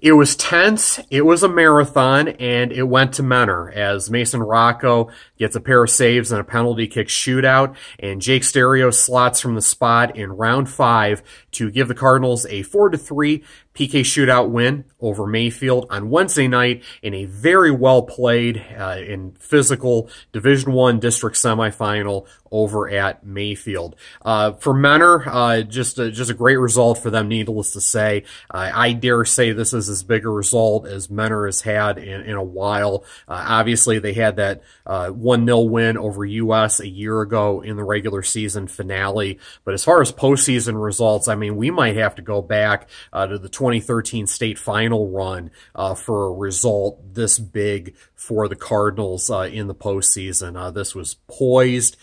It was tense, it was a marathon, and it went to Mentor as Mason Rocco gets a pair of saves and a penalty kick shootout, and Jake Stereo slots from the spot in round 5 to give the Cardinals a 4-3 PK shootout win over Mayfield on Wednesday night in a very well-played and physical Division I district semifinal over at Mayfield. For Mentor, just a great result for them, needless to say. I dare say this is as big a result as Mentor has had in a while. Obviously, they had that 1-0 win over US a year ago in the regular season finale. But as far as postseason results, I mean, we might have to go back to the 2013 state final run for a result this big for the Cardinals in the postseason. This was poised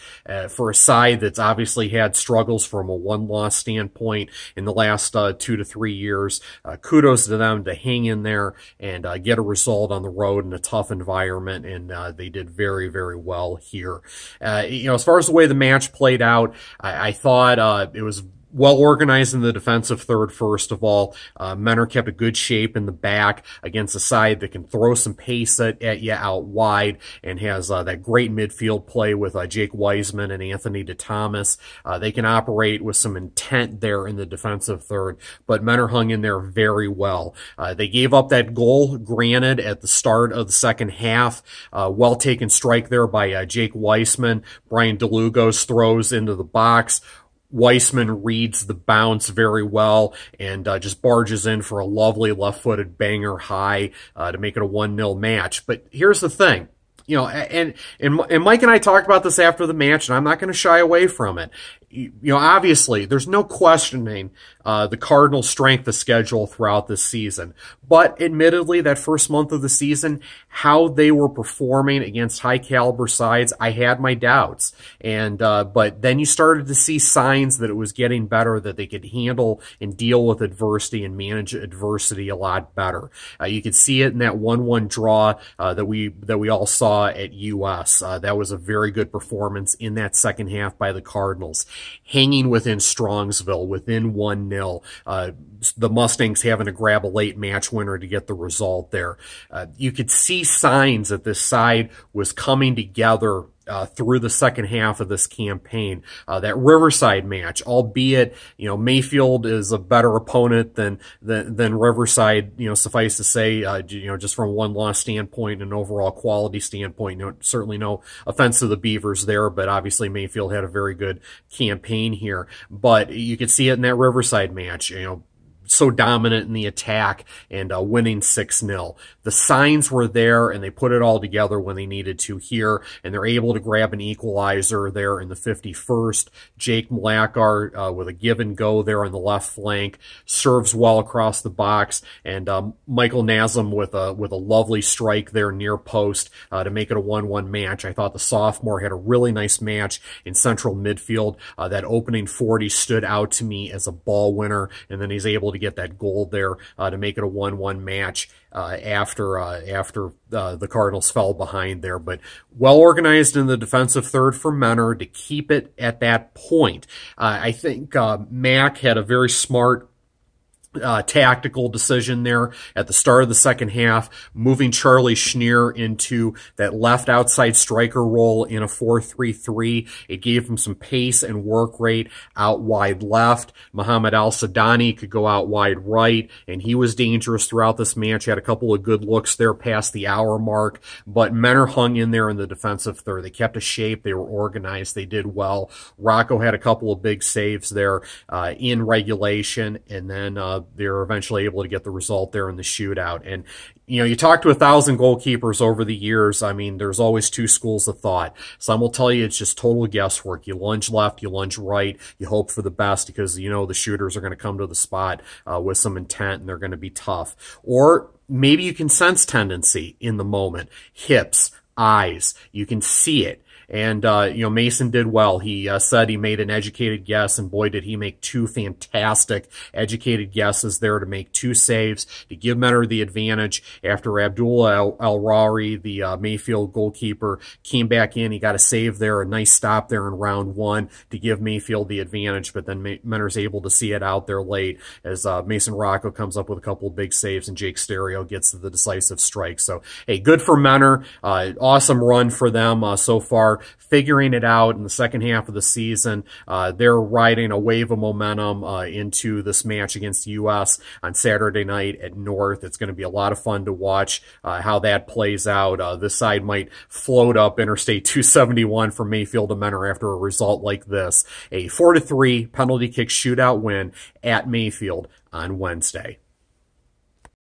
for a side that's obviously had struggles from a one-loss standpoint in the last 2 to 3 years. Kudos to them to hang in there and get a result on the road in a tough environment, and they did very, very well here. As far as the way the match played out, I thought it was well organized in the defensive third, first of all. Mentor kept a good shape in the back against a side that can throw some pace at you out wide and has that great midfield play with Jake Wiseman and Anthony DeThomas. They can operate with some intent there in the defensive third, but Mentor hung in there very well. They gave up that goal, granted, at the start of the second half. Well-taken strike there by Jake Wiseman. Brian DeLugos throws into the box. Weissman reads the bounce very well and just barges in for a lovely left-footed banger high to make it a 1-0 match. But here's the thing. And Mike and I talked about this after the match, and I'm not going to shy away from it. Obviously, there's no questioning the Cardinals' strength of schedule throughout this season. But admittedly, that first month of the season, how they were performing against high-caliber sides, I had my doubts. But then you started to see signs that it was getting better, that they could handle and deal with adversity and manage adversity a lot better. You could see it in that 1-1 draw that we all saw at US. That was a very good performance in that second half by the Cardinals. Hanging within Strongsville, within 1-0. The Mustangs having to grab a late match winner to get the result there. You could see signs that this side was coming together through the second half of this campaign. That Riverside match, albeit, Mayfield is a better opponent than Riverside, suffice to say, just from a one-loss standpoint and overall quality standpoint, certainly no offense to the Beavers there, but obviously Mayfield had a very good campaign here. But you could see it in that Riverside match, so dominant in the attack and winning 6-0. The signs were there, and they put it all together when they needed to here, and they're able to grab an equalizer there in the 51st. Jake Mlakar with a give and go there on the left flank, serves well across the box, and Michael Nazem with a lovely strike there near post to make it a 1-1 match. I thought the sophomore had a really nice match in central midfield. That opening 40 stood out to me as a ball winner, and then he's able to get that goal there to make it a 1-1 match after the Cardinals fell behind there. But well organized in the defensive third for Mentor to keep it at that point. I think Mac had a very smart tactical decision there at the start of the second half, moving Charlie Schneer into that left outside striker role in a 4-3-3. It gave him some pace and work rate out wide left. Muhammad Al-Sadani could go out wide right, and he was dangerous throughout this match. Had a couple of good looks there past the hour mark, but Mentor hung in there in the defensive third. They kept a shape. They were organized. They did well. Rocco had a couple of big saves there in regulation, and then they were eventually able to get the result there in the shootout. And, you talk to 1,000 goalkeepers over the years. I mean, there's always two schools of thought. Some will tell you it's just total guesswork. You lunge left, you lunge right, you hope for the best because, the shooters are going to come to the spot with some intent and they're going to be tough. Or maybe you can sense tendency in the moment. Hips, eyes, you can see it. And, Mason did well. He said he made an educated guess, and boy, did he make two fantastic educated guesses there to make two saves to give Mentor the advantage after Abdullah El-Rawi, the Mayfield goalkeeper, came back in. He got a save there, a nice stop there in round one to give Mayfield the advantage, but then Mentor's able to see it out there late as Mason Rocco comes up with a couple of big saves and Jake Stereo gets the decisive strike. So, hey, good for Mentor. Awesome run for them so far, figuring it out in the second half of the season. They're riding a wave of momentum into this match against the U.S. on Saturday night at North. It's going to be a lot of fun to watch how that plays out. This side might float up Interstate 271 from Mayfield to Mentor after a result like this. A 4-3 penalty kick shootout win at Mayfield on Wednesday.